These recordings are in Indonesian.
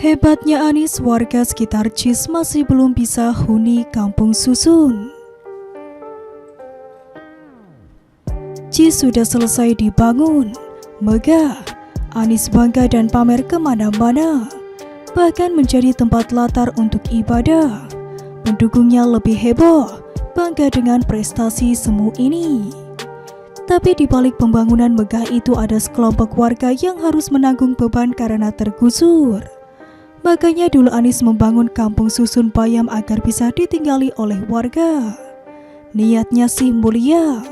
Hebatnya Anis, warga sekitar Cis masih belum bisa huni kampung susun. Cis sudah selesai dibangun, megah. Anis bangga dan pamer kemana-mana, bahkan menjadi tempat latar untuk ibadah. Pendukungnya lebih heboh, bangga dengan prestasi semu ini. Tapi di balik pembangunan megah itu ada sekelompok warga yang harus menanggung beban karena tergusur. Makanya dulu Anis membangun kampung susun Bayam agar bisa ditinggali oleh warga. Niatnya sih mulia,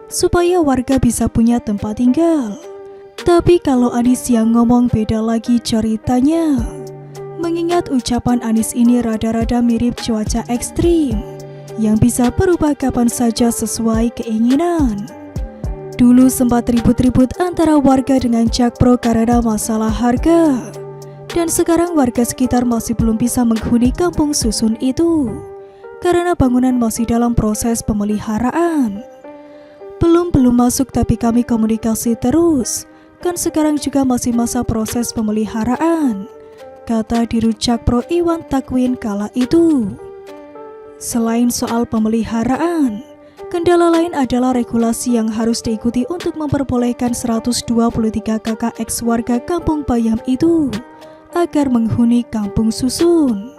supaya warga bisa punya tempat tinggal. Tapi kalau Anis yang ngomong beda lagi ceritanya. Mengingat ucapan Anis ini rada-rada mirip cuaca ekstrim yang bisa berubah kapan saja sesuai keinginan. Dulu sempat ribut-ribut antara warga dengan Jakpro karena masalah harga. Dan sekarang warga sekitar masih belum bisa menghuni kampung susun itu karena bangunan masih dalam proses pemeliharaan. Belum masuk tapi kami komunikasi terus, kan sekarang juga masih masa proses pemeliharaan, kata Dirut Jakpro Iwan Takwin kala itu. Selain soal pemeliharaan, kendala lain adalah regulasi yang harus diikuti untuk memperbolehkan 123 kakak ex warga kampung Bayam itu agar menghuni kampung susun.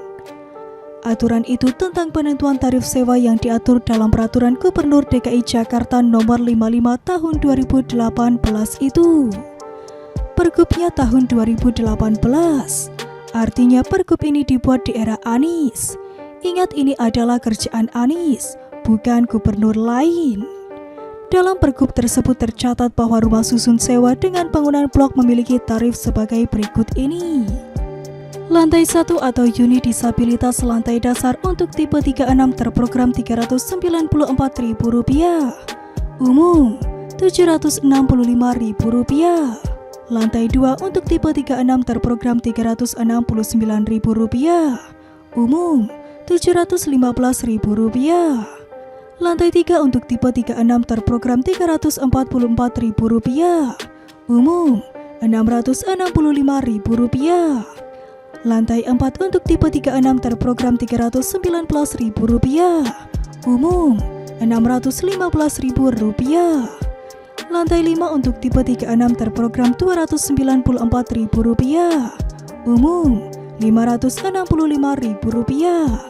Aturan itu tentang penentuan tarif sewa yang diatur dalam Peraturan Gubernur DKI Jakarta Nomor 55 Tahun 2018 itu. Pergubnya tahun 2018, artinya pergub ini dibuat di era Anis. Ingat, ini adalah kerjaan Anis, bukan gubernur lain. Dalam pergub tersebut tercatat bahwa rumah susun sewa dengan bangunan blok memiliki tarif sebagai berikut ini. Lantai 1 atau unit disabilitas lantai dasar untuk tipe 36 terprogram Rp394.000, umum Rp765.000. Lantai 2 untuk tipe 36 terprogram Rp369.000, umum Rp715.000. Lantai 3 untuk tipe 36 terprogram Rp344.000, umum Rp665.000. Lantai 4 untuk tipe 36 terprogram Rp319.000, umum Rp615.000. Lantai 5 untuk tipe 36 terprogram Rp294.000, umum Rp565.000.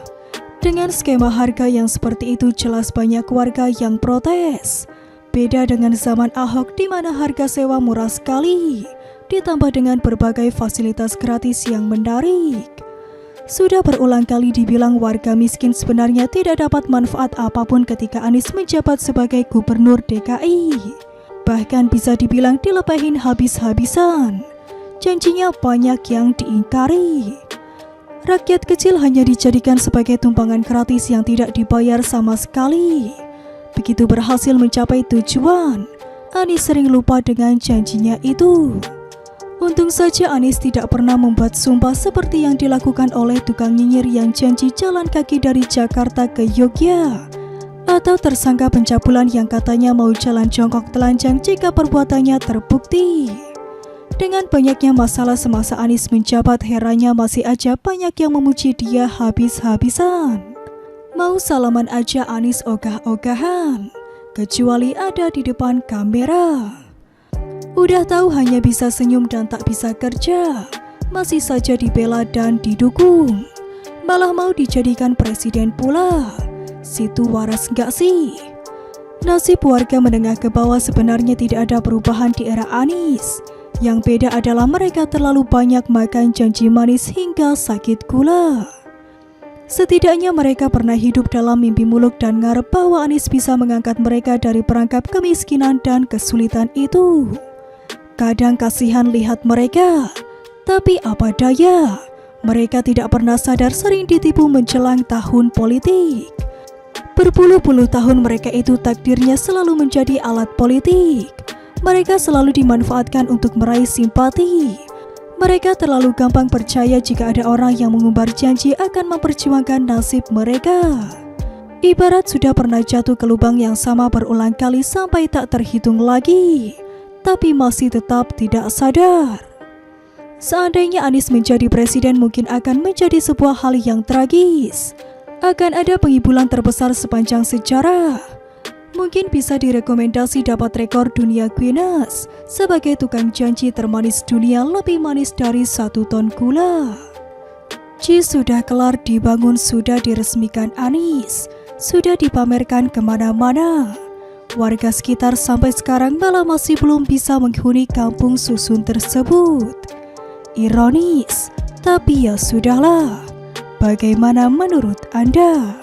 Dengan skema harga yang seperti itu jelas banyak warga yang protes. Beda dengan zaman Ahok di mana harga sewa murah sekali, ditambah dengan berbagai fasilitas gratis yang menarik. Sudah berulang kali dibilang warga miskin sebenarnya tidak dapat manfaat apapun ketika Anis menjabat sebagai gubernur DKI. Bahkan bisa dibilang dilepahin habis-habisan. Janjinya banyak yang diingkari. Rakyat kecil hanya dijadikan sebagai tumpangan gratis yang tidak dibayar sama sekali. Begitu berhasil mencapai tujuan, Anis sering lupa dengan janjinya itu. Untung saja Anis tidak pernah membuat sumpah seperti yang dilakukan oleh tukang nyinyir yang janji jalan kaki dari Jakarta ke Yogyakarta, atau tersangka pencabulan yang katanya mau jalan jongkok telanjang jika perbuatannya terbukti. Dengan banyaknya masalah semasa Anis menjabat, herannya masih aja banyak yang memuji dia habis-habisan. Mau salaman aja Anis ogah-ogahan, kecuali ada di depan kamera. Udah tahu hanya bisa senyum dan tak bisa kerja, masih saja dibela dan didukung. Malah mau dijadikan presiden pula. Situ waras nggak sih? Nasib warga menengah ke bawah sebenarnya tidak ada perubahan di era Anis. Yang beda adalah mereka terlalu banyak makan janji manis hingga sakit gula. Setidaknya mereka pernah hidup dalam mimpi muluk dan ngarep bahwa Anis bisa mengangkat mereka dari perangkap kemiskinan dan kesulitan itu. Kadang kasihan lihat mereka, tapi apa daya, mereka tidak pernah sadar sering ditipu menjelang tahun politik. Berpuluh-puluh tahun mereka itu takdirnya selalu menjadi alat politik. Mereka selalu dimanfaatkan untuk meraih simpati. Mereka terlalu gampang percaya jika ada orang yang mengumbar janji akan memperjuangkan nasib mereka. Ibarat sudah pernah jatuh ke lubang yang sama berulang kali sampai tak terhitung lagi, tapi masih tetap tidak sadar. Seandainya Anies menjadi presiden mungkin akan menjadi sebuah hal yang tragis. Akan ada pengibulan terbesar sepanjang sejarah. Mungkin bisa direkomendasi dapat rekor dunia Guinness sebagai tukang janji termanis dunia lebih manis dari 1 ton gula. Sudah kelar dibangun, sudah diresmikan Anies, sudah dipamerkan kemana-mana. Warga sekitar sampai sekarang malah masih belum bisa menghuni kampung susun tersebut. Ironis, tapi ya sudahlah. Bagaimana menurut Anda?